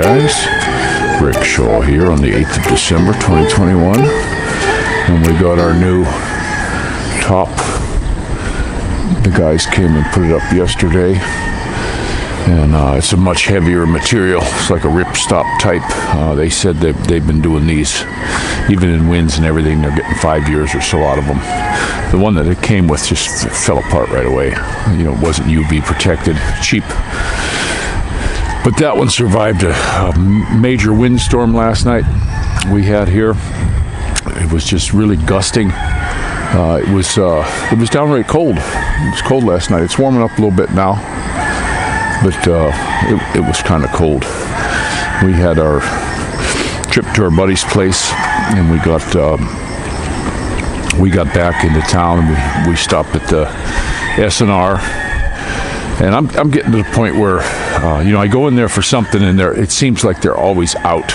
guys? Rick Shaw here on the 8th of December 2021, and we got our new top. The guys came and put it up yesterday, and it's a much heavier material. It's like a ripstop type. They said that they've been doing these even in winds and everything. They're getting 5 years or so out of them. The one that it came with just fell apart right away. You know, it wasn't UV protected, cheap. But that one survived a major windstorm last night we had here. It was just really gusting. It was downright cold. It was cold last night. It's warming up a little bit now, but it was kind of cold. We had our trip to our buddy's place, and we got back into town, and we stopped at the S&R. And I'm getting to the point where, I go in there for something, and it seems like they're always out.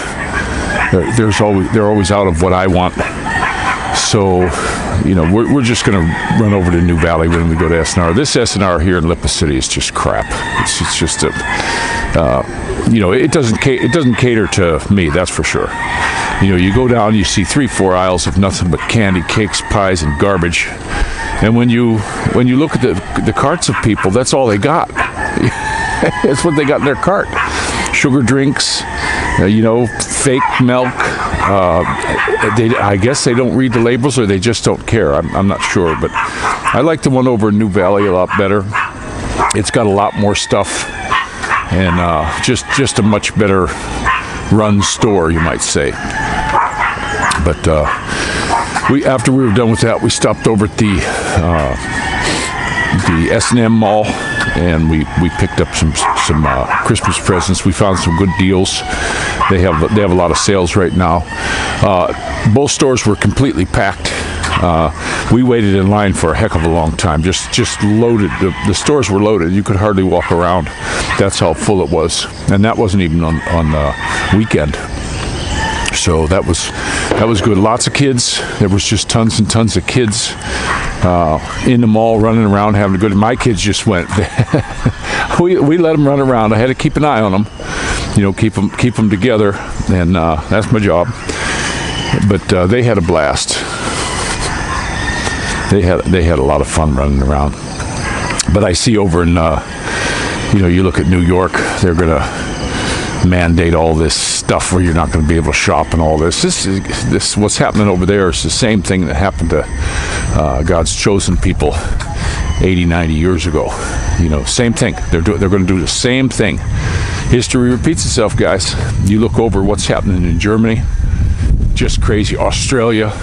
They're always out of what I want. So, we're just going to run over to New Valley when we go to S&R. This S&R here in Lipa City is just crap. It's just it doesn't cater to me, that's for sure. You go down, you see 3-4 aisles of nothing but candy, cakes, pies, and garbage. And when you look at the carts of people, that's all they got. That's what they got in their cart. Sugar drinks, fake milk. I guess they don't read the labels, or they just don't care. I'm not sure, but I like the one over in New Valley a lot better. It's got a lot more stuff, and just a much better run store, you might say. But after we were done with that, we stopped over at the S&M Mall, and we picked up some Christmas presents. We found some good deals. They have a lot of sales right now. Both stores were completely packed. We waited in line for a heck of a long time. Just loaded. The stores were loaded. You could hardly walk around. That's how full it was, and that wasn't even on the weekend. So that was good. Lots of kids. There was just tons and tons of kids in the mall running around having a good. My kids just went. we let them run around. I had to keep an eye on them. Keep them together, and that's my job. But they had a blast. They had a lot of fun running around. But I see over in you look at New York, they're gonna mandate all this stuff where you're not going to be able to shop and all this. This what's happening over there is the same thing that happened to God's chosen people 80-90 years ago. Same thing. They're going to do the same thing. History repeats itself, guys. You look over what's happening in Germany, just crazy. Australia,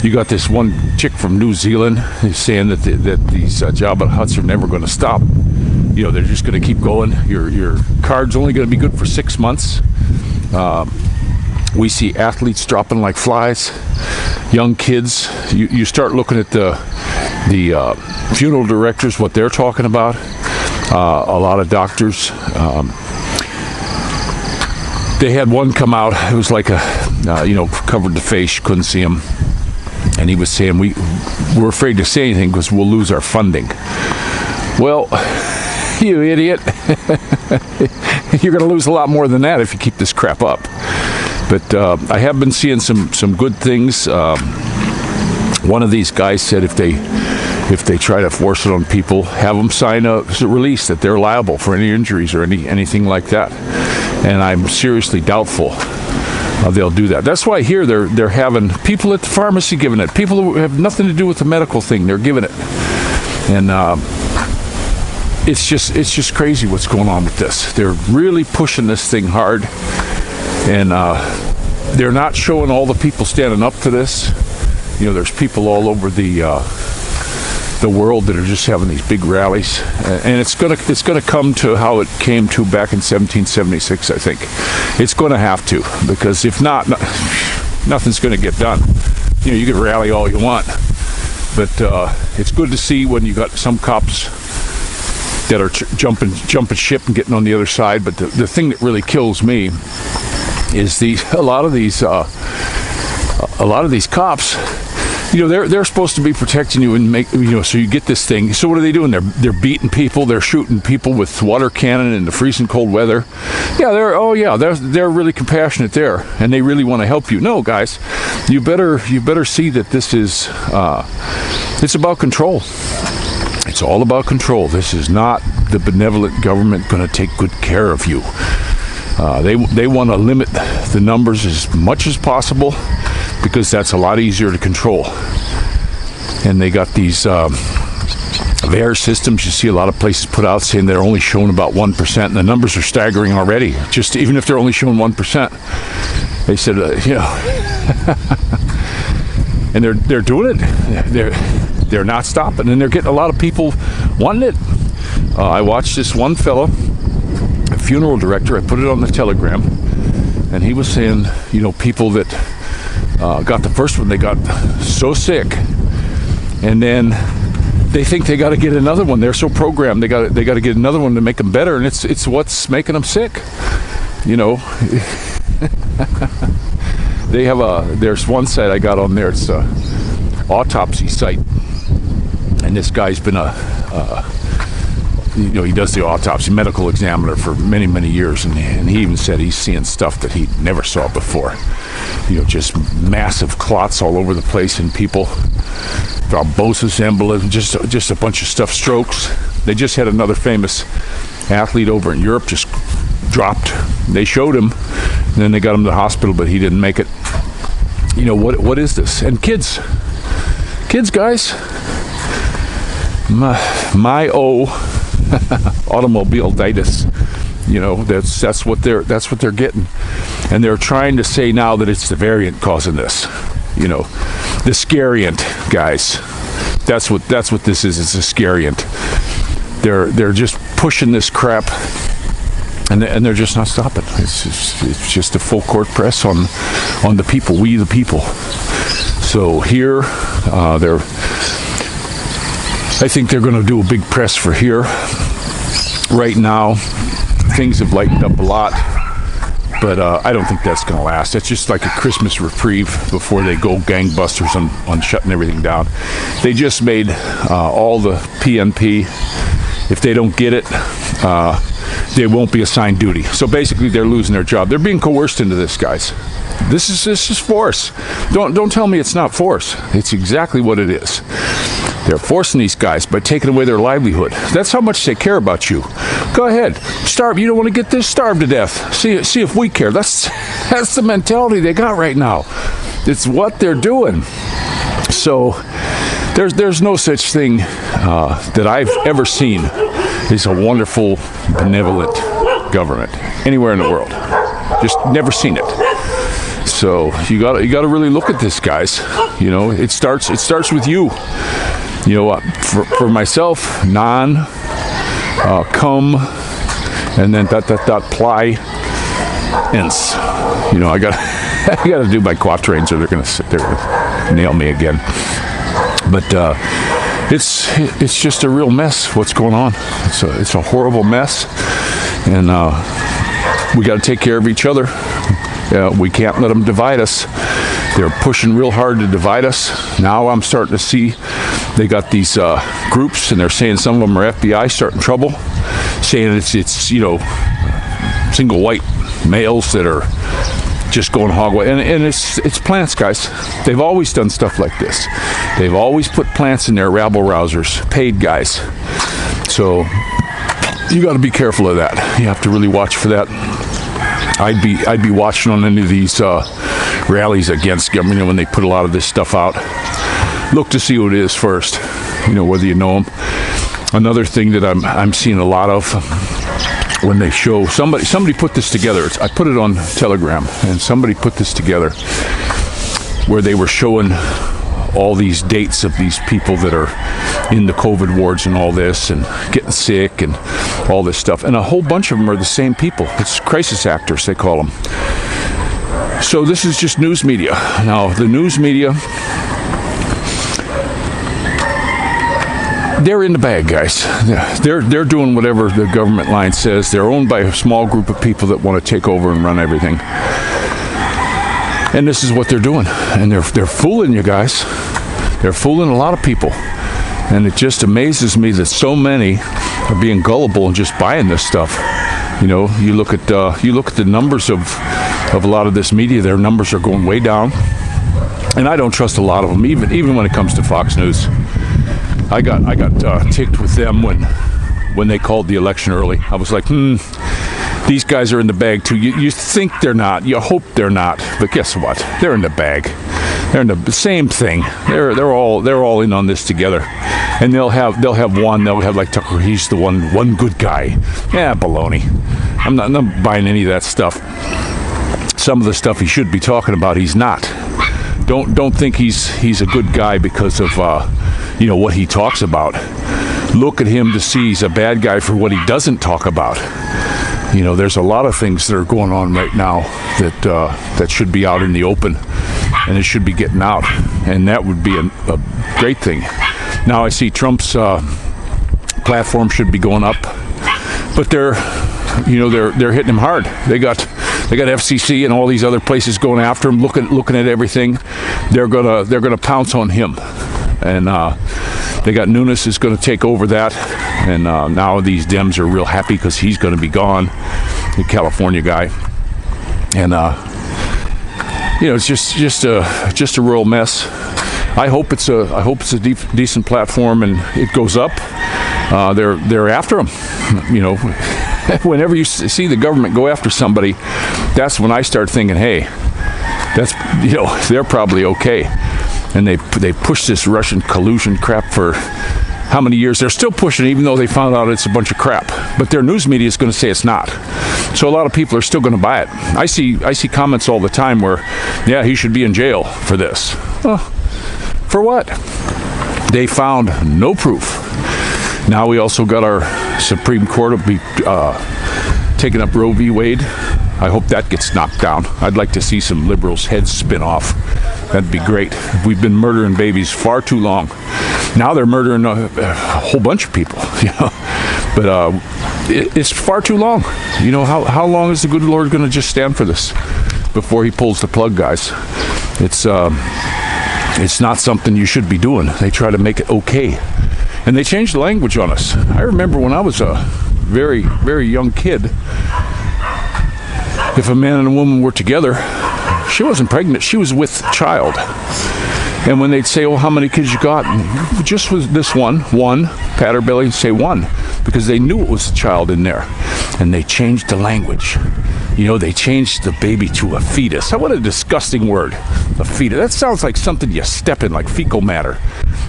you got this one chick from New Zealand who's saying that these job huts are never going to stop. They're just going to keep going. Your card's only going to be good for 6 months. We see athletes dropping like flies, young kids. You start looking at the funeral directors, what they're talking about. A lot of doctors. They had one come out. It was like covered the face. You couldn't see him. And he was saying, we're afraid to say anything because we'll lose our funding. Well, you idiot. You're going to lose a lot more than that if you keep this crap up. But I have been seeing some good things. One of these guys said if they try to force it on people, have them sign a release that they're liable for any injuries or anything like that. And I'm seriously doubtful they'll do that. That's why here they're having people at the pharmacy giving it. People who have nothing to do with the medical thing, they're giving it. And it's just crazy what's going on with this. They're really pushing this thing hard, and they're not showing all the people standing up to this. There's people all over the world that are just having these big rallies, and it's gonna come to how it came to back in 1776. I think it's going to have to, because if not, nothing's going to get done. You can rally all you want, but it's good to see when you got some cops that are jumping ship and getting on the other side. But the thing that really kills me is a lot of these cops they're supposed to be protecting you and make, so you get this thing. So what are they doing? They're beating people. They're shooting people with water cannon in the freezing cold weather. Yeah, they're really compassionate there, and they really want to help you. No, guys, you better see that this is it's about control. It's all about control. This is not the benevolent government going to take good care of you. They want to limit the numbers as much as possible because that's a lot easier to control. And they got these VAERS systems. You see a lot of places put out saying they're only showing about 1%, and the numbers are staggering already. Just even if they're only showing 1%, they said, and they're doing it. They're not stopping, and they're getting a lot of people wanting it. I watched this one fella, a funeral director. I put it on the Telegram, and he was saying, people that got the first one, they got so sick, and then they think they got to get another one. They're so programmed, they got to get another one to make them better, and it's what's making them sick. They have there's one site I got on there. It's a autopsy site. And this guy's been he does the autopsy, medical examiner for many, many years, and he even said he's seeing stuff that he never saw before. Just massive clots all over the place in people, thrombosis, embolism, just a bunch of stuff, strokes. They just had another famous athlete over in Europe just dropped. They showed him, and then they got him to the hospital, but he didn't make it. What is this? And kids, guys. My automobile-itis, that's what they're getting, and they're trying to say now that it's the variant causing this, the scariant, guys. That's what this is. It's a scariant. They're just pushing this crap, and they're just not stopping. It's just a full court press on the people, we the people. So here, I think they're going to do a big press for here. Right now, things have lightened up a lot, but I don't think that's going to last. It's just like a Christmas reprieve before they go gangbusters on shutting everything down. They just made all the PNP, if they don't get it, they won't be assigned duty. So basically, they're losing their job. They're being coerced into this, guys. This is force. Don't tell me it's not force. It's exactly what it is. They're forcing these guys by taking away their livelihood. That's how much they care about you. Go ahead, starve. You don't want to get this, starve to death. See if we care. That's the mentality they got right now. It's what they're doing. So there's no such thing that I've ever seen is a wonderful, benevolent government anywhere in the world. Just never seen it. So you got to really look at this, guys. It starts with you. For myself, come, and then ply, ence. I got to do my quatrains, or they're going to sit there and nail me again. But it's just a real mess. What's going on? It's a horrible mess, and we got to take care of each other. We can't let them divide us. They're pushing real hard to divide us. Now I'm starting to see they got these groups, and they're saying some of them are FBI starting trouble, saying it's single white males that are just going hog wild. And it's plants, guys. They've always done stuff like this. They've always put plants in their rabble rousers, paid guys. So you got to be careful of that. You have to really watch for that. I'd be watching on any of these rallies against government when they put a lot of this stuff out. Look to see who it is first, whether you know them. Another thing that I'm seeing a lot of when they show somebody put this together. I put it on Telegram, and somebody put this together where they were showing all these dates of these people that are in the COVID wards and all this, and getting sick and all this stuff. And a whole bunch of them are the same people. It's crisis actors, they call them. So this is just news media. Now, the news media, they're in the bag, guys. They're doing whatever the government line says. They're owned by a small group of people that want to take over and run everything. And this is what they're doing. And they're fooling you guys. They're fooling a lot of people. And it just amazes me that so many are being gullible and just buying this stuff. You know, you look at the numbers of a lot of this media. Their numbers are going way down, and I don't trust a lot of them, even when it comes to Fox News. I got ticked with them when they called the election early. I was like, these guys are in the bag too. You think they're not, you hope they're not, but guess what? They're in the bag. They're in the same thing. They're all in on this together, and they'll have like Tucker. He's the one good guy. Yeah, baloney. I'm not buying any of that stuff. Some of the stuff he should be talking about, he's not. Don't think he's a good guy because of what he talks about. Look at him to see he's a bad guy for what he doesn't talk about. You know, there's a lot of things that are going on right now that should be out in the open, and it should be getting out, and that would be a great thing. Now I see Trump's platform should be going up, but they're hitting him hard. They got FCC and all these other places going after him, looking at everything. They're gonna pounce on him, and they got Nunes is going to take over that, and now these Dems are real happy because he's going to be gone, the California guy, and it's just a real mess. I hope it's a decent platform and it goes up. They're after him. You know, whenever you see the government go after somebody, that's when I start thinking, hey, they're probably okay. And they pushed this Russian collusion crap for how many years? They're still pushing it, even though they found out it's a bunch of crap. But their news media is going to say it's not. So a lot of people are still going to buy it. I see comments all the time where, yeah, he should be in jail for this. Well, for what? They found no proof. Now we also got our Supreme Court will be taking up Roe v. Wade. I hope that gets knocked down. I'd like to see some liberals' heads spin off. That'd be great. We've been murdering babies far too long. Now they're murdering a whole bunch of people. But it's far too long. You know, how long is the good Lord going to just stand for this before he pulls the plug, guys? It's not something you should be doing. They try to make it okay, and they changed the language on us. I remember when I was a very, very young kid, if a man and a woman were together, she wasn't pregnant, she was with child. And when they'd say, oh, how many kids you got? And just was this one, pat her belly and say one, because they knew it was a child in there. And they changed the language. You know, they changed the baby to a fetus. What a disgusting word, a fetus. That sounds like something you step in, like fecal matter.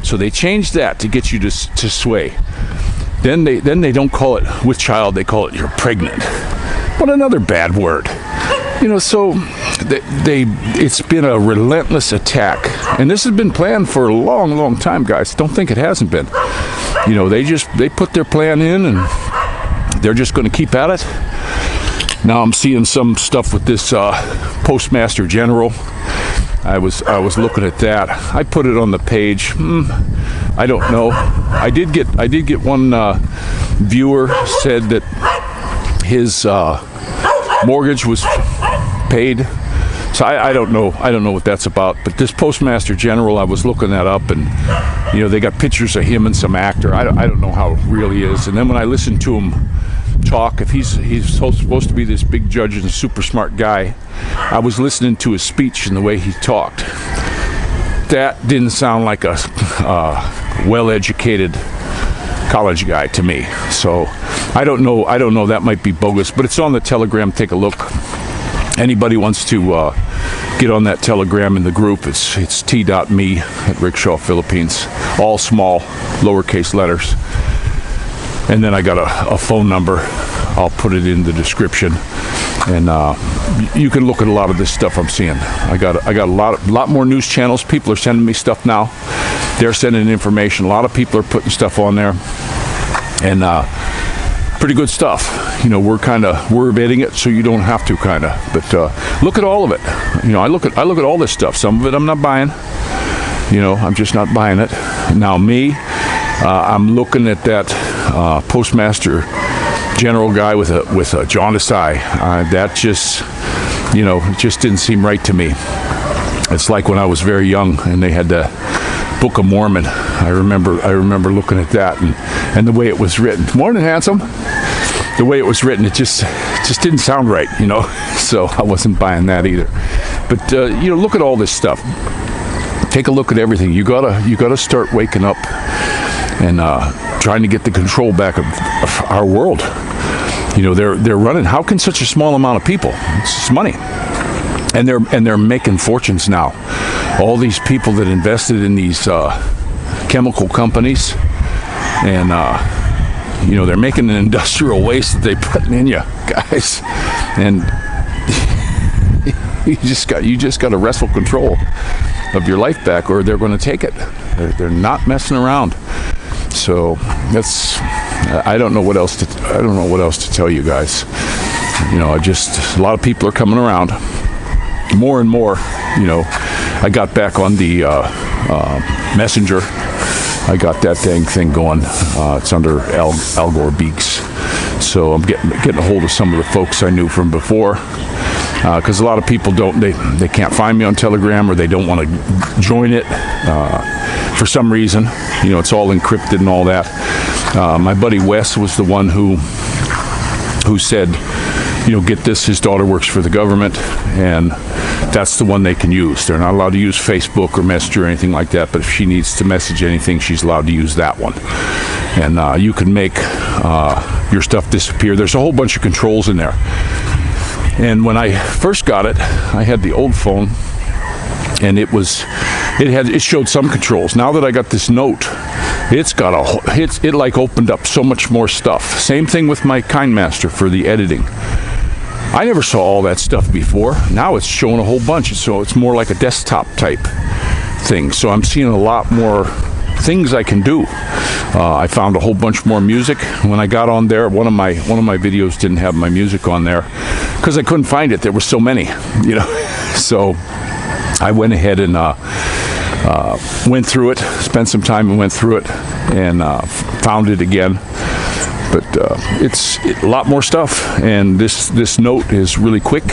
So they changed that to get you to sway. Then they don't call it with child, they call it you're pregnant. What another bad word. You know, so it's been a relentless attack, and this has been planned for a long, long time, guys. Don't think it hasn't been. You know, they put their plan in, and they're just going to keep at it. Now I'm seeing some stuff with this Postmaster General. I was looking at that. I put it on the page. I don't know. I did get one viewer said that his mortgage was paid. So I don't know what that's about. But this Postmaster General, I was looking that up, and you know, they got pictures of him and some actor. I don't know how real he is. And then when I listened to him talk, if he's supposed to be this big judge and super smart guy, I was listening to his speech and the way he talked. That didn't sound like a well-educated college guy to me. So I don't know. That might be bogus, but it's on the Telegram. Take a look. Anybody wants to get on that Telegram in the group, it's t.me at Rickshaw Philippines. All small, lowercase letters. And then I got a phone number. I'll put it in the description. And you can look at a lot of this stuff I'm seeing. I got a lot more news channels. People are sending me stuff now. They're sending information. A lot of people are putting stuff on there. And pretty good stuff. You know, we're vetting it so you don't have to but look at all of it. You know, I look at all this stuff. Some of it I'm not buying. You know, I'm just not buying it. Now me, I'm looking at that Postmaster General guy with a jaundiced eye. That just, it just didn't seem right to me. It's like when I was very young and they had to Book of Mormon. I remember looking at that and the way it was written. Morning, handsome. The way it was written, it just didn't sound right, you know. So I wasn't buying that either. But you know, look at all this stuff. Take a look at everything. You gotta start waking up and trying to get the control back of our world. You know, they're running. How can such a small amount of people? It's just money, and they're making fortunes now. All these people that invested in these chemical companies, and you know, they're making an industrial waste that they putting in you guys, and you just got to wrestle control of your life back, or they're going to take it. They're not messing around. So that's, I don't know what else to tell you guys. You know, a lot of people are coming around more and more. You know, I got back on the Messenger. I got that dang thing going. It's under Al Gore Beaks. So I'm getting a hold of some of the folks I knew from before. Because a lot of people they can't find me on Telegram, or they don't want to join it for some reason. You know, it's all encrypted and all that. My buddy Wes was the one who said, you know, get this, his daughter works for the government, and that's the one they can use. They're not allowed to use Facebook or Messenger or anything like that, but if she needs to message anything, she's allowed to use that one. And you can make your stuff disappear. There's a whole bunch of controls in there. And when I first got it, I had the old phone, and it showed some controls. Now that I got this note, it like opened up so much more stuff. Same thing with my KindMaster for the editing. I never saw all that stuff before. Now it's showing a whole bunch, so it's more like a desktop type thing. So I'm seeing a lot more things I can do. I found a whole bunch more music. When I got on there, one of my videos didn't have my music on there because I couldn't find it. There were so many, you know. So I went ahead and went through it, spent some time and went through it, and found it again. But it's a lot more stuff, and this note is really quick.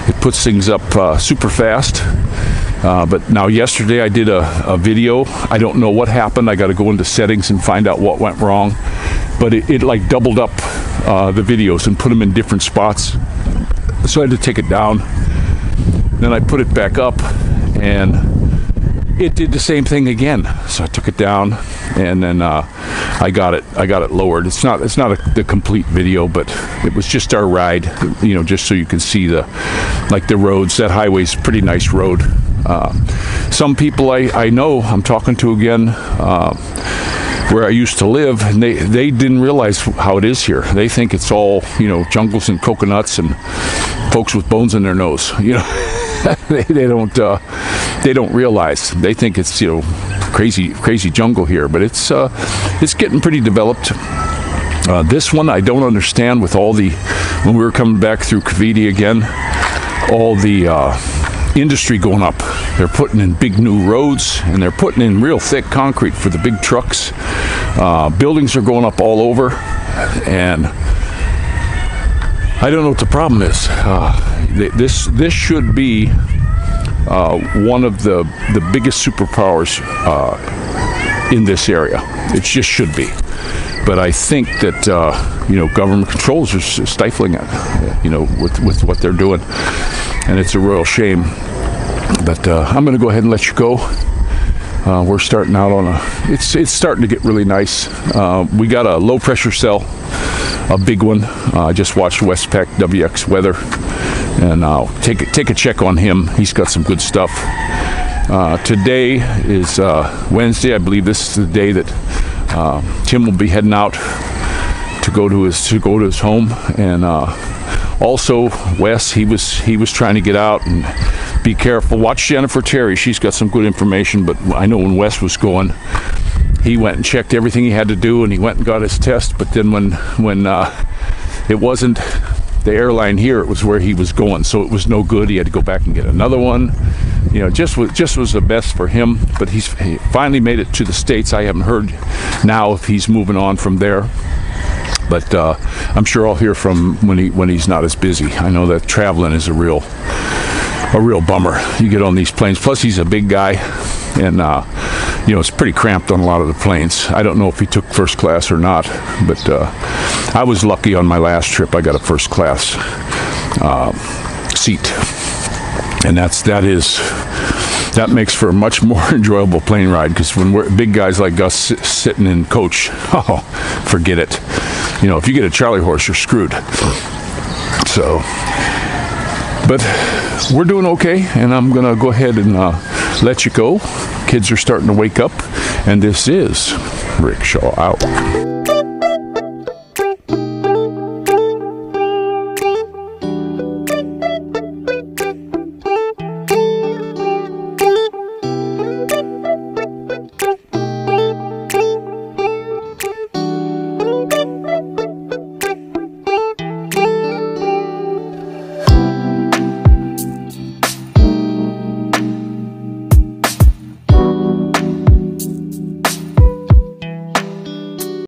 It puts things up super fast. But now yesterday I did a video. I don't know what happened. I got to go into settings and find out what went wrong. But it like doubled up the videos and put them in different spots. So I had to take it down. Then I put it back up, and it did the same thing again. So I took it down, and then I got it lowered. It's not the complete video, but it was just our ride, you know, just so you can see the roads. That highway's a pretty nice road. Some people I know I'm talking to again, where I used to live, and they didn't realize how it is here. They think it's all, you know, jungles and coconuts and folks with bones in their nose, you know. They don't realize. They think it's, you know, crazy jungle here, but it's getting pretty developed. This one I don't understand, with all the, when we were coming back through Cavite again, all the industry going up. They're putting in big new roads, and they're putting in real thick concrete for the big trucks. Buildings are going up all over, and I don't know what the problem is. This should be one of the biggest superpowers in this area. It just should be. But I think that you know, government controls are stifling it, you know, with what they're doing, and it's a royal shame. But I'm going to go ahead and let you go. We're starting out on it's starting to get really nice. We got a low pressure cell, a big one. I just watched Westpac WX Weather, and I'll take a check on him. He's got some good stuff. Today is Wednesday. I believe this is the day that Tim will be heading out to go to his home, and also Wes, he was trying to get out. And be careful. Watch Jennifer Terry. She's got some good information. But I know when Wes was going, he went and checked everything he had to do, and he went and got his test. But then when it wasn't the airline here, it was where he was going, so it was no good. He had to go back and get another one. You know, just was the best for him. But he finally made it to the States. I haven't heard now if he's moving on from there. But I'm sure I'll hear from when he's not as busy. I know that traveling is a real bummer. You get on these planes. Plus, he's a big guy, and you know, it's pretty cramped on a lot of the planes. I don't know if he took first class or not, but I was lucky on my last trip. I got a first class seat, and that makes for a much more enjoyable plane ride, because when we're big guys like us sitting in coach, oh, forget it. You know, if you get a Charlie horse, you're screwed. So, but we're doing okay, and I'm gonna go ahead and let you go. Kids are starting to wake up, and this is Rickshaw Out.